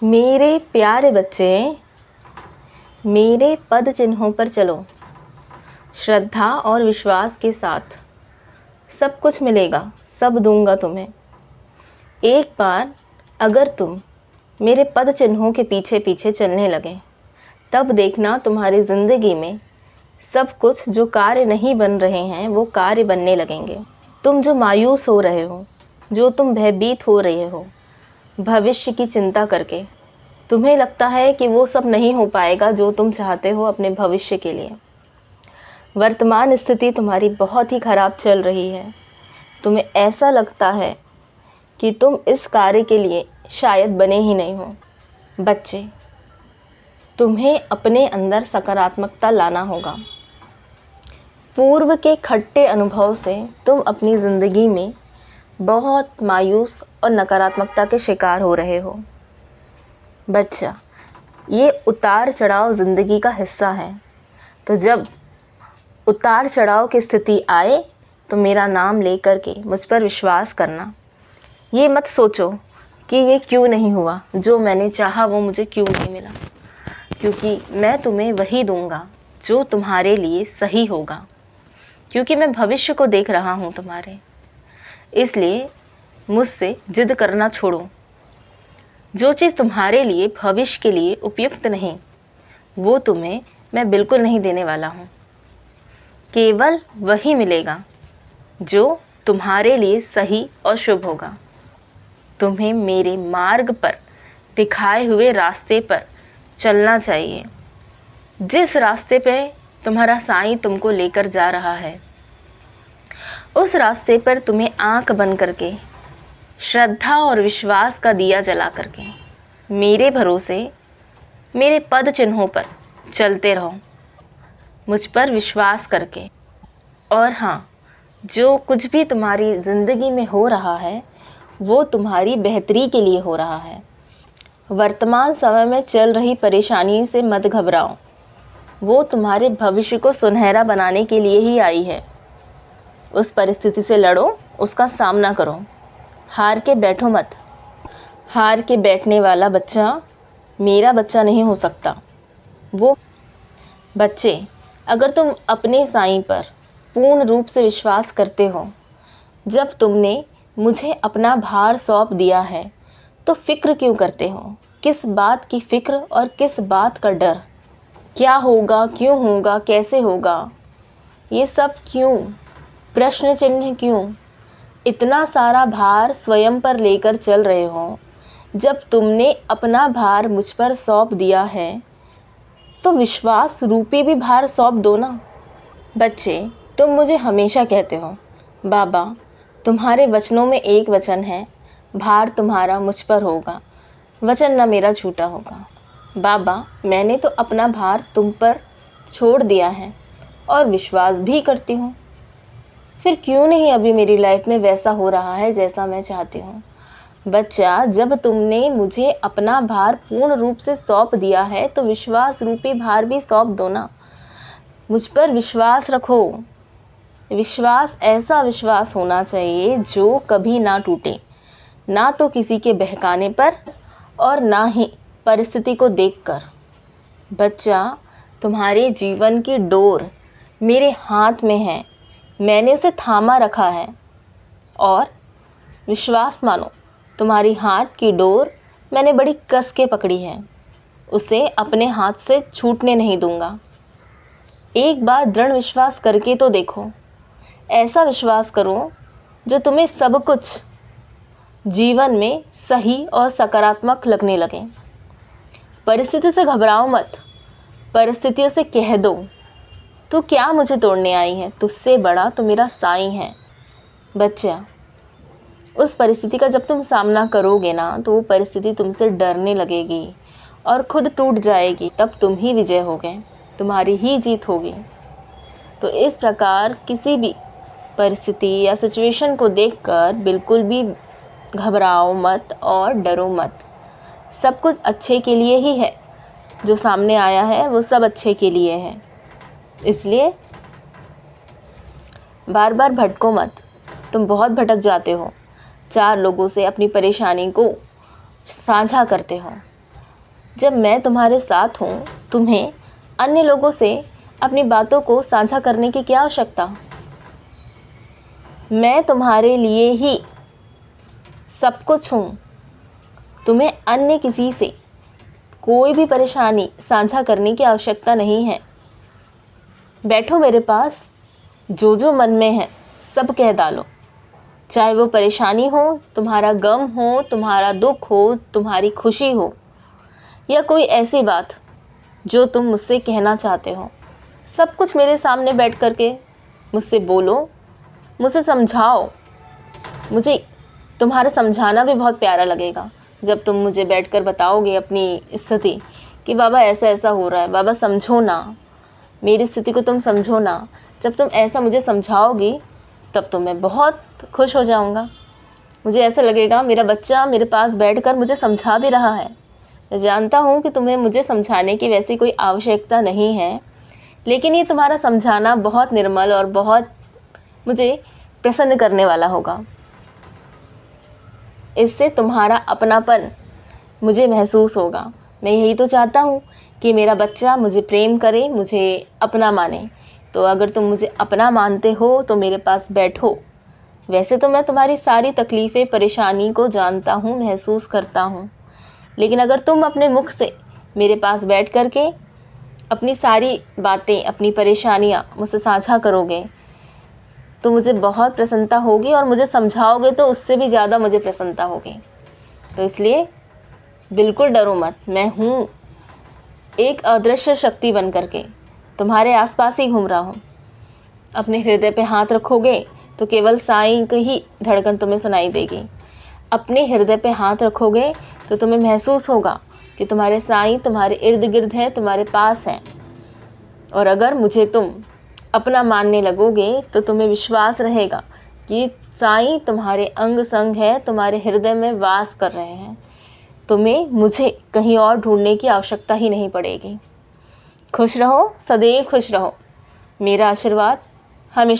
मेरे प्यारे बच्चे, मेरे पद चिन्हों पर चलो। श्रद्धा और विश्वास के साथ सब कुछ मिलेगा, सब दूंगा तुम्हें। एक बार अगर तुम मेरे पद चिन्हों के पीछे पीछे चलने लगे, तब देखना तुम्हारी ज़िंदगी में सब कुछ जो कार्य नहीं बन रहे हैं वो कार्य बनने लगेंगे। तुम जो मायूस हो रहे हो, जो तुम भयभीत हो रहे हो भविष्य की चिंता करके, तुम्हें लगता है कि वो सब नहीं हो पाएगा जो तुम चाहते हो अपने भविष्य के लिए। वर्तमान स्थिति तुम्हारी बहुत ही ख़राब चल रही है। तुम्हें ऐसा लगता है कि तुम इस कार्य के लिए शायद बने ही नहीं हो। बच्चे, तुम्हें अपने अंदर सकारात्मकता लाना होगा। पूर्व के खट्टे अनुभव से तुम अपनी ज़िंदगी में बहुत मायूस और नकारात्मकता के शिकार हो रहे हो। बच्चा, ये उतार चढ़ाव ज़िंदगी का हिस्सा है। तो जब उतार चढ़ाव की स्थिति आए तो मेरा नाम लेकर के मुझ पर विश्वास करना। ये मत सोचो कि ये क्यों नहीं हुआ, जो मैंने चाहा वो मुझे क्यों नहीं मिला, क्योंकि मैं तुम्हें वही दूंगा जो तुम्हारे लिए सही होगा। क्योंकि मैं भविष्य को देख रहा हूँ तुम्हारे, इसलिए मुझसे जिद करना छोड़ो। जो चीज़ तुम्हारे लिए भविष्य के लिए उपयुक्त नहीं, वो तुम्हें मैं बिल्कुल नहीं देने वाला हूँ। केवल वही मिलेगा जो तुम्हारे लिए सही और शुभ होगा। तुम्हें मेरे मार्ग पर दिखाए हुए रास्ते पर चलना चाहिए। जिस रास्ते पे तुम्हारा साईं तुमको लेकर जा रहा है, उस रास्ते पर तुम्हें आंख बंद करके श्रद्धा और विश्वास का दिया जला करके मेरे भरोसे, मेरे पद चिन्हों पर चलते रहो, मुझ पर विश्वास करके। और हाँ, जो कुछ भी तुम्हारी ज़िंदगी में हो रहा है वो तुम्हारी बेहतरी के लिए हो रहा है। वर्तमान समय में चल रही परेशानी से मत घबराओ, वो तुम्हारे भविष्य को सुनहरा बनाने के लिए ही आई है। उस परिस्थिति से लड़ो, उसका सामना करो, हार के बैठो मत। हार के बैठने वाला बच्चा मेरा बच्चा नहीं हो सकता। वो बच्चे, अगर तुम अपने साईं पर पूर्ण रूप से विश्वास करते हो, जब तुमने मुझे अपना भार सौंप दिया है, तो फिक्र क्यों करते हो? किस बात की फिक्र और किस बात का डर? क्या होगा, क्यों होगा, कैसे होगा, ये सब क्यों? प्रश्न चिन्ह क्यों? इतना सारा भार स्वयं पर लेकर चल रहे हो। जब तुमने अपना भार मुझ पर सौंप दिया है, तो विश्वास रूपी भी भार सौंप दो ना। बच्चे, तुम मुझे हमेशा कहते हो, बाबा तुम्हारे वचनों में एक वचन है, भार तुम्हारा मुझ पर होगा, वचन न मेरा झूठा होगा। बाबा, मैंने तो अपना भार तुम पर छोड़ दिया है और विश्वास भी करती हूँ। फिर क्यों नहीं अभी मेरी लाइफ में वैसा हो रहा है जैसा मैं चाहती हूँ? बच्चा, जब तुमने मुझे अपना भार पूर्ण रूप से सौंप दिया है, तो विश्वास रूपी भार भी सौंप दो ना। मुझ पर विश्वास रखो। विश्वास ऐसा विश्वास होना चाहिए जो कभी ना टूटे, ना तो किसी के बहकाने पर और ना ही परिस्थिति को देखकर। बच्चा, तुम्हारे जीवन की डोर मेरे हाथ में है, मैंने उसे थामा रखा है। और विश्वास मानो, तुम्हारी हाथ की डोर मैंने बड़ी कस के पकड़ी है, उसे अपने हाथ से छूटने नहीं दूंगा। एक बार दृढ़ विश्वास करके तो देखो। ऐसा विश्वास करो जो तुम्हें सब कुछ जीवन में सही और सकारात्मक लगने लगे। परिस्थिति से घबराओ मत। परिस्थितियों से कह दो, तू क्या मुझे तोड़ने आई है, तुझसे बड़ा तो मेरा साईं है। बच्चा, उस परिस्थिति का जब तुम सामना करोगे ना, तो वो परिस्थिति तुमसे डरने लगेगी और खुद टूट जाएगी। तब तुम ही विजय होगे, तुम्हारी ही जीत होगी। तो इस प्रकार किसी भी परिस्थिति या सिचुएशन को देखकर बिल्कुल भी घबराओ मत और डरो मत। सब कुछ अच्छे के लिए ही है। जो सामने आया है वो सब अच्छे के लिए है। इसलिए बार बार भटको मत। तुम बहुत भटक जाते हो, 4 लोगों से अपनी परेशानी को साझा करते हो, जब मैं तुम्हारे साथ हूँ, तुम्हें अन्य लोगों से अपनी बातों को साझा करने की क्या आवश्यकता। मैं तुम्हारे लिए ही सब कुछ हूँ। तुम्हें अन्य किसी से कोई भी परेशानी साझा करने की आवश्यकता नहीं है। बैठो मेरे पास, जो जो मन में है सब कह डालो, चाहे वो परेशानी हो, तुम्हारा गम हो, तुम्हारा दुख हो, तुम्हारी खुशी हो, या कोई ऐसी बात जो तुम मुझसे कहना चाहते हो। सब कुछ मेरे सामने बैठ कर के मुझसे बोलो, मुझसे समझाओ। मुझे तुम्हारा समझाना भी बहुत प्यारा लगेगा जब तुम मुझे बैठकर बताओगे अपनी स्थिति कि बाबा ऐसा ऐसा हो रहा है, बाबा समझो ना, मेरी स्थिति को तुम समझो ना। जब तुम ऐसा मुझे समझाओगी तब तो मैं बहुत खुश हो जाऊंगा। मुझे ऐसा लगेगा मेरा बच्चा मेरे पास बैठकर मुझे समझा भी रहा है। मैं जानता हूँ कि तुम्हें मुझे समझाने की वैसी कोई आवश्यकता नहीं है, लेकिन ये तुम्हारा समझाना बहुत निर्मल और बहुत मुझे प्रसन्न करने वाला होगा। इससे तुम्हारा अपनापन मुझे महसूस होगा। मैं यही तो चाहता हूँ कि मेरा बच्चा मुझे प्रेम करे, मुझे अपना माने। तो अगर तुम मुझे अपना मानते हो तो मेरे पास बैठो। वैसे तो मैं तुम्हारी सारी तकलीफ़ें, परेशानी को जानता हूँ, महसूस करता हूँ, लेकिन अगर तुम अपने मुख से मेरे पास बैठ कर के अपनी सारी बातें, अपनी परेशानियाँ मुझसे साझा करोगे तो मुझे बहुत प्रसन्नता होगी, और मुझे समझाओगे तो उससे भी ज़्यादा मुझे प्रसन्नता होगी। तो इसलिए बिल्कुल डरो मत, मैं हूँ एक अदृश्य शक्ति बन करके तुम्हारे आसपास ही घूम रहा हूँ। अपने हृदय पे हाथ रखोगे तो केवल साईं की ही धड़कन तुम्हें सुनाई देगी। अपने हृदय पे हाथ रखोगे तो तुम्हें महसूस होगा कि तुम्हारे साईं तुम्हारे इर्द गिर्द हैं, तुम्हारे पास हैं। और अगर मुझे तुम अपना मानने लगोगे तो तुम्हें विश्वास रहेगा कि साईं तुम्हारे अंग संग है, तुम्हारे हृदय में वास कर रहे हैं। तुम्हें मुझे कहीं और ढूंढने की आवश्यकता ही नहीं पड़ेगी। खुश रहो, सदैव खुश रहो। मेरा आशीर्वाद हमेशा